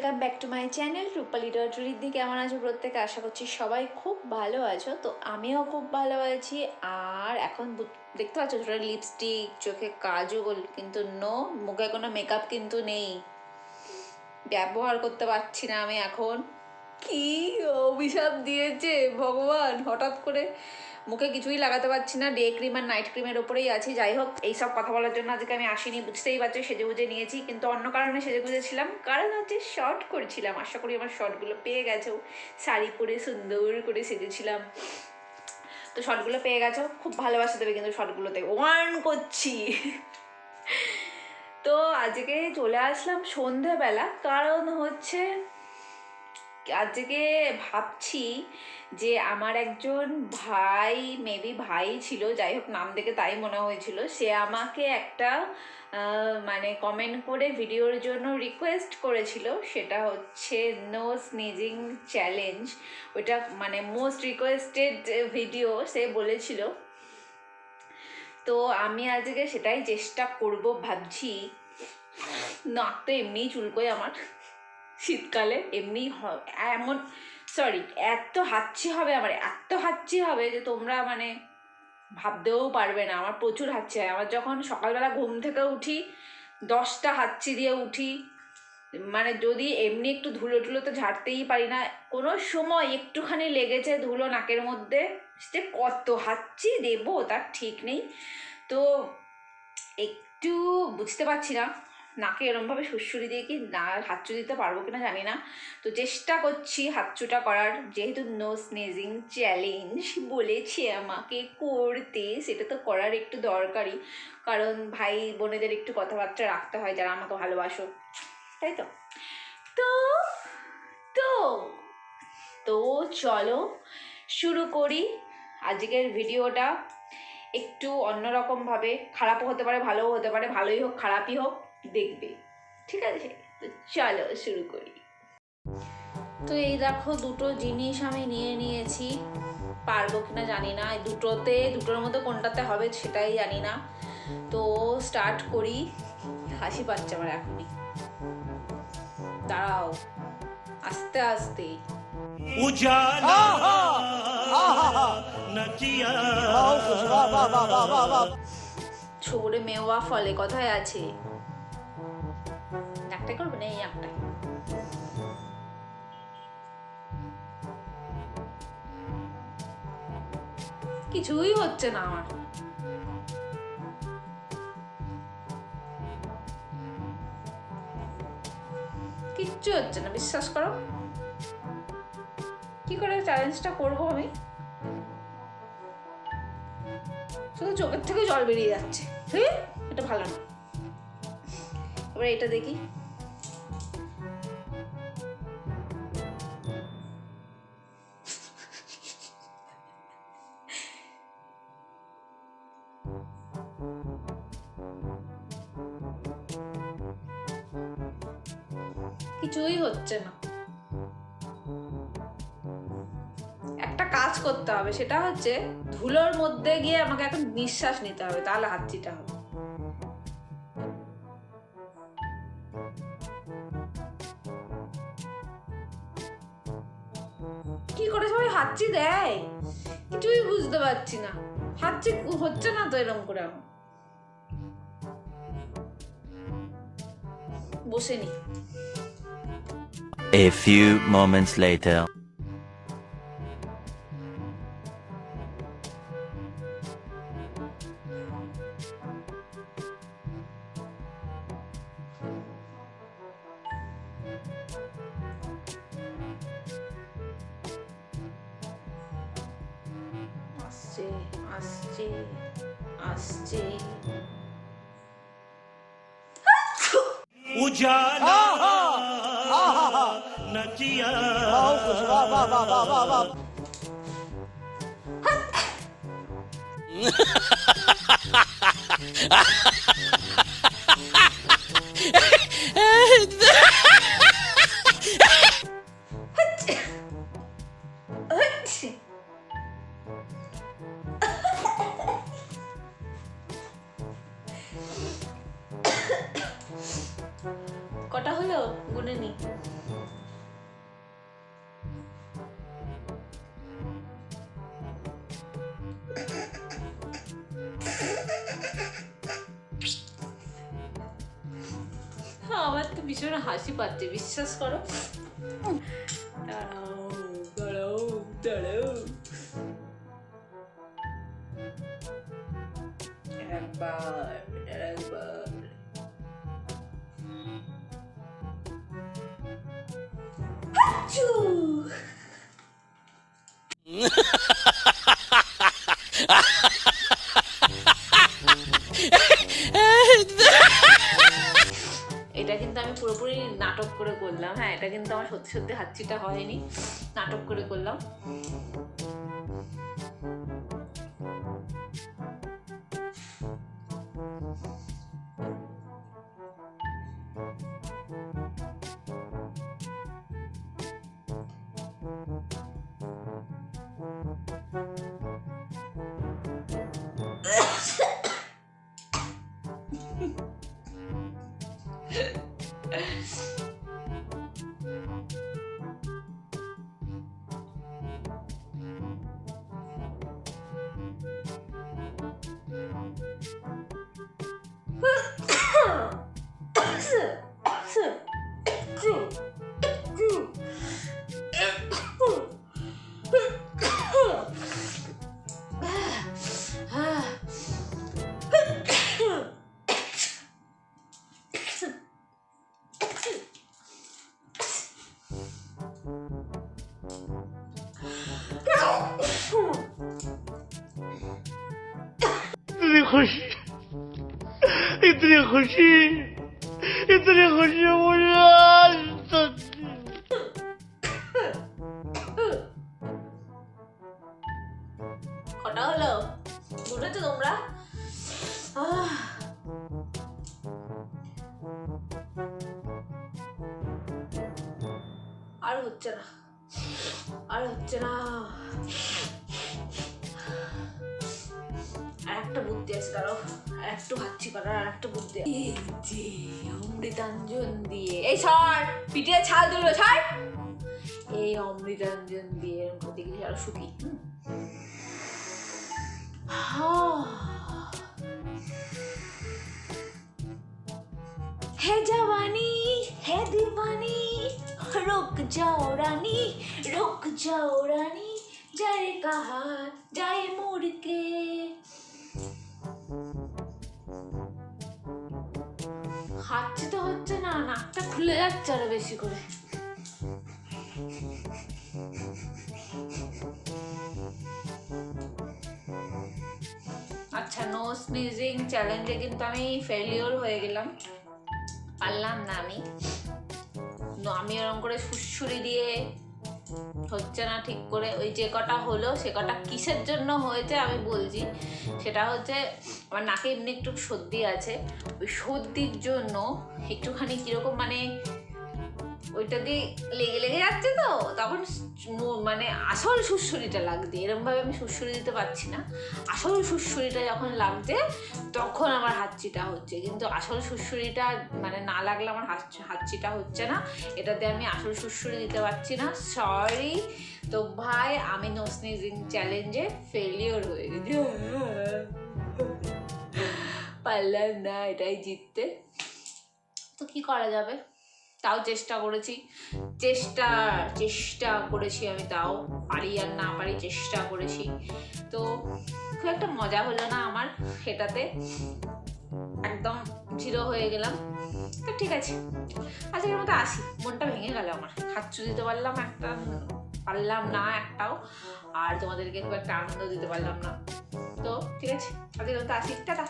Welcome back to my channel rupali.riddhi। কেমন আছো প্রত্যেকে? আশা করছি সবাই খুব ভালো আছো। তো আমিও খুব ভালো আছি। আর এখন দেখতে পাচ্ছ লিপস্টিক, চোখে কাজল, কিন্তু মুখে কোনো মেকআপ কিন্তু নেই, ব্যবহার করতে পারছি না আমি এখন। কি অভিশাপ দিয়েছে ভগবান! হঠাৎ করে মুখে কিছুই লাগাতে পারছি না, ডে ক্রিম আর নাইট ক্রিমের ওপরেই আছি। যাই হোক, এইসব কথা বলার জন্য আজকে আমি আসিনি, বুঝতেই পারছি। সেজে গুজে নিয়েছি, কিন্তু অন্য কারণে সেজে গুজেছিলাম, কারণ হচ্ছে শর্ট করেছিলাম। আশা করি আমার শর্টগুলো পেয়ে গেছো। শাড়ি পরে সুন্দর করে সেজেছিলাম, তো শর্টগুলো পেয়ে গেছো। খুব ভালোবাসা দেবে কিন্তু শর্টগুলোতে, ওয়ার্ন করছি। তো আজকে চলে আসলাম সন্ধ্যাবেলা, কারণ হচ্ছে আজকে ভাবছি যে আমার একজন ভাই, মেবি ভাই ছিল, যাই হোক নাম দেখে তাই মনে হয়েছিল, সে আমাকে একটা মানে কমেন্ট করে ভিডিওর জন্য রিকোয়েস্ট করেছিল। সেটা হচ্ছে নো স্নিজিং চ্যালেঞ্জ, ওইটা মানে মোস্ট রিকোয়েস্টেড ভিডিও সে বলেছিল। তো আমি আজকে সেটাই চেষ্টা করব ভাবছি। নাক তো এমনিই চুলকোয় আমার শীতকালে, এমনি এমন এত হাঁচি হবে আমার, এত হাঁচি হবে যে তোমরা মানে ভাবতেও পারবে না। আমার প্রচুর হাঁচি হয়। আমার যখন সকালবেলা ঘুম থেকে উঠি 10টা হাঁচি দিয়ে উঠি, মানে যদি এমনি একটু ধুলো টুলো তো ঝাড়তেই পারি না, কোনো সময় একটুখানি লেগেছে ধুলো নাকের মধ্যে, সে কত হাঁচি দেবো তার ঠিক নেই। তো একটু বুঝতে পারছি না নাকে এরমভাবে সুড়সুড়ি দিয়ে কি না হাঁচু দিতে পারবো কিনা জানি না। তো চেষ্টা করছি হাঁচুটা করার, যেহেতু নো স্নেজিং চ্যালেঞ্জ বলেছে আমাকে করতে, সেটা তো করার একটু দরকারি, কারণ ভাই বোনেদের একটু কথাবার্তা রাখতে হয় যারা আমাকে ভালোবাসো, তাই তো। তো তো তো চলো শুরু করি আজকের ভিডিওটা। একটু অন্যরকমভাবে, খারাপও হতে পারে ভালোও হতে পারে, ভালোই হোক খারাপই হোক দেখবে, ঠিক আছে? তো চলো শুরু করি। তো এই দেখো, দুটো জিনিস আমি নিয়ে নিয়েছি, পারবো কিনা জানি না, দুটোর মধ্যে কোনটাতে হবে সেটাই জানি না। তো স্টার্ট করি। হাসি পাচ্ছে আমার এখনই, দাঁড়াও, আস্তে আস্তে। ছোবড়ে মেওয়া ফলে কথায় আছে, একটাই করবে না, এই একটাই। কিছুই হচ্ছে না আমার, কিচ্ছু হচ্ছে না, বিশ্বাস করো। কি করে চ্যালেঞ্জটা করবো আমি? শুধু চোখের থেকে জল বেরিয়ে যাচ্ছে, এটা ভালো না। এবার এটা দেখি। কিছুই হচ্ছে না। একটা কাজ করতে হবে, সেটা হচ্ছে ধুলোর মধ্যে গিয়ে আমাকে এখন নিঃশ্বাস নিতে হবে, তাহলে হাঁচিটা হবে। কি করে সবাই হাঁচি দেয় কিছুই বুঝতে পারছি না। হাঁচি হচ্ছে না তো এরকম করে। আমার বসে নি। A few moments later. আসছে আসছে আসছে। उजाला नचिया কটা হলো গুনে নি। ভীষণ হাসি পাচ্ছে, বিশ্বাস করো। দাঁড়াও দাঁড়াও দাঁড়াও, একবার হাচু। এটা কিন্তু আমি পুরোপুরি নাটক করে করলাম, হ্যাঁ, এটা কিন্তু আমার সত্যি সত্যি হাঁচিটা হয়নি, নাটক করে করলাম। इतनी खुशी इतनी खुशी इतनी खुशी मुझे आज तक। কটা হলো? বুঝেছো তোমরা? আর হচ্ছে না, আর হচ্ছে না। আর একটা বুদ্ধি আছে, দাঁড়াও, আর একটু হাঁচি করার আর একটা বুদ্ধি আছে। এই যে অমৃতাঞ্জন দিয়ে, এই ছাড়, পিঠে ছাল দিল, ছাড়। এই অমৃতাঞ্জন দিয়ে এরকম করতে গেলে আরো সুখী। है जवानी है दीवानी, रुक जाओ रानी, रुक जाओ रानी, जाए कहा जाए मुड़ के। হাঁচি তো হচ্ছে না, নাকটা খুলে যাচ্ছে আরো বেশি করে। আচ্ছা, নো স্নিজিং চ্যালেঞ্জে কিন্তু আমি ফেলিওর হয়ে গেলাম, পারলাম না আমি। আমি ওরকম করে সুড়সুড়ি দিয়ে হচ্ছে না ঠিক করে। ওই যে কটা হলো সে কটা কিসের জন্য হয়েছে আমি বলছি। সেটা হচ্ছে আমার নাকে এমনি একটু সর্দি আছে, ওই সর্দির জন্য একটুখানি কিরকম মানে ওইটা দিয়ে লেগে লেগে যাচ্ছে, তো তখন মানে আসল সুড়সুড়িটা লাগছে। এরকমভাবে আমি সুড়সুড়ি দিতে পারছি না, আসল সুড়সুড়িটা যখন লাগছে তখন আমার হাঁচিটা হচ্ছে। কিন্তু আসল সুড়সুড়িটা মানে না লাগলে আমার হাঁচিটা হচ্ছে না, এটাতে আমি আসল সুড়সুড়ি দিতে পারছি না, সরি। তো ভাই, আমি নো স্নিজিং চ্যালেঞ্জে ফেলিওর হয়ে গেছি, পারলাম না এটাই জিততে। তো কি করা যাবে, তাও চেষ্টা করেছি, চেষ্টা করেছি আমি, তাও পারি আর না পারি চেষ্টা করেছি। তো খুব একটা মজা হলো না আমার, সেটাতে একদম জিরো হয়ে গেলাম। তো ঠিক আছে, আজকের মতো আসি, মনটা ভেঙে গেল আমার, হাতচু দিতে পারলাম একটা, পারলাম না একটাও, আর তোমাদেরকে খুব একটা আনন্দ দিতে পারলাম না। তো ঠিক আছে, আজকের মতো আসি, টাটা।